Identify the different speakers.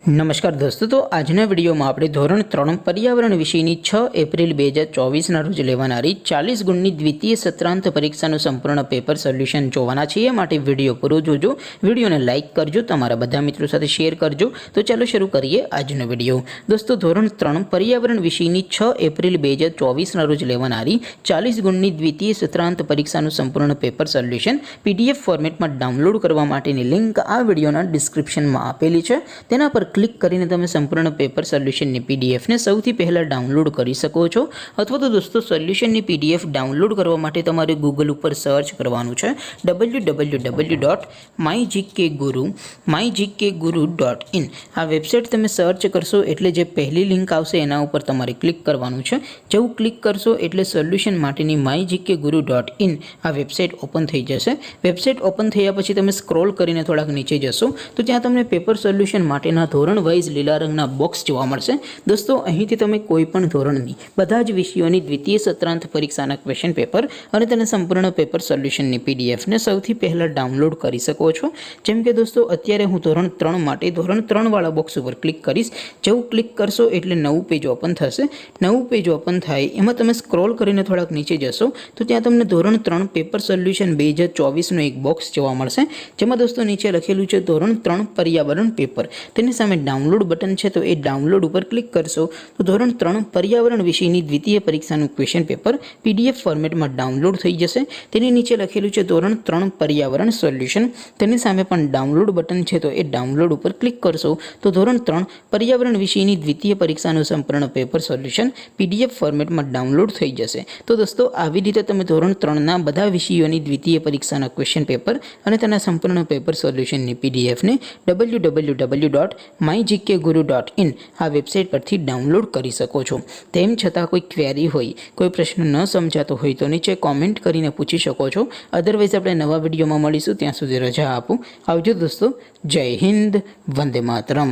Speaker 1: નમસ્કાર દોસ્તો, તો આજના વિડીયોમાં આપણે ધોરણ 3 પર્યાવરણ વિષયની 6 એપ્રિલ 2024ના રોજ લેવાનારી 40 ગુણની દ્વિતીય સત્રાંત પરીક્ષાનું સંપૂર્ણ પેપર સોલ્યુશન જોવાના છીએ। માટે વિડીયો પૂરો જોજો, વિડીયોને લાઇક કરજો, તમારા બધા મિત્રો સાથે શેર કરજો। તો ચાલો શરૂ કરીએ આજનો વિડીયો। દોસ્તો, ધોરણ 3 પર્યાવરણ વિષયની 6 એપ્રિલ 2024ના રોજ લેવાનારી 40 ગુણની દ્વિતીય સત્રાંત પરીક્ષાનું સંપૂર્ણ પેપર સોલ્યુશન PDF ફોર્મેટમાં ડાઉનલોડ કરવા માટેની લિંક આ વિડીયોના ડિસ્ક્રિપ્શનમાં આપેલી છે। તેના પર ક્લિક કરીને તમે સંપૂર્ણ પેપર સોલ્યુશનની PDF ને સૌથી પહેલાં ડાઉનલોડ કરી શકો છો। અથવા તો દોસ્તો, સોલ્યુશનની PDF ડાઉનલોડ કરવા માટે તમારે ગૂગલ ઉપર સર્ચ કરવાનું છે www.mygkguru.in। આ વેબસાઇટ તમે સર્ચ કરશો એટલે જે પહેલી લિંક આવશે એના ઉપર તમારે ક્લિક કરવાનું છે। જેવું ક્લિક કરશો એટલે સોલ્યુશન માટેની mygkguru.in આ વેબસાઇટ ઓપન થઈ જશે। વેબસાઇટ ઓપન થયા પછી તમે સ્ક્રોલ કરીને થોડાક નીચે જશો તો ત્યાં તમને પેપર સોલ્યુશન માટેના ધોરણ વાઇઝ લીલા રંગના બોક્સ જોવા મળશે। દોસ્તો, અહીંથી તમે કોઈ પણ ધોરણની બધા જ વિષયોની દ્વિતીય સત્રાંત પરીક્ષાના ક્વેશ્ચન પેપર અને તેના સંપૂર્ણ પેપર સોલ્યુશનની PDF ને સૌથી પહેલાં ડાઉનલોડ કરી શકો છો। જેમ કે દોસ્તો, અત્યારે હું ધોરણ 3 માટે ધોરણ 3 વાળા બોક્સ ઉપર ક્લિક કરીશ। જેવું ક્લિક કરશો એટલે નવું પેજ ઓપન થશે। નવું પેજ ઓપન થાય એમાં તમે સ્ક્રોલ કરીને થોડાક નીચે જશો તો ત્યાં તમને ધોરણ 3 પેપર સોલ્યુશન 2024નું એક બોક્સ જોવા મળશે। જેમાં દોસ્તો નીચે લખેલું છે ધોરણ 3 પર્યાવરણ પેપર। તેની સામે ડાઉનલોડ બટન છે, તો એ ડાઉનલોડ ઉપર ક્લિક કરશો તો ધોરણ 3 પર્યાવરણ વિષયની દ્વિતીય પરીક્ષાનું ક્વેશ્ચન પેપર PDF ફોર્મેટમાં ડાઉનલોડ થઈ જશે। તેની નીચે લખેલું છે ધોરણ 3 પર્યાવરણ સોલ્યુશન। તેની સામે પણ ડાઉનલોડ બટન છે, તો એ ડાઉનલોડ ઉપર ક્લિક કરશો તો ધોરણ 3 પર્યાવરણ વિષયની દ્વિતીય પરીક્ષાનું સંપૂર્ણ પેપર સોલ્યુશન PDF ફોર્મેટમાં ડાઉનલોડ થઈ જશે। તો દોસ્તો, આવી રીતે તમે ધોરણ 3ના બધા વિષયોની દ્વિતીય પરીક્ષાના ક્વેશ્ચન પેપર અને તેના સંપૂર્ણ પેપર સોલ્યુશનની PDF ને www.mygkguru.in આ વેબસાઇટ પરથી ડાઉનલોડ કરી શકો છો। તેમ છતાં કોઈ ક્વેરી હોય, કોઈ પ્રશ્ન ન સમજાતો હોય તો નીચે કોમેન્ટ કરીને પૂછી શકો છો। અધરવાઇઝ આપણે નવા વિડીયોમાં મળીશું, ત્યાં સુધી રજા આપો। આવજો દોસ્તો, જય હિન્દ, વંદે માતરમ।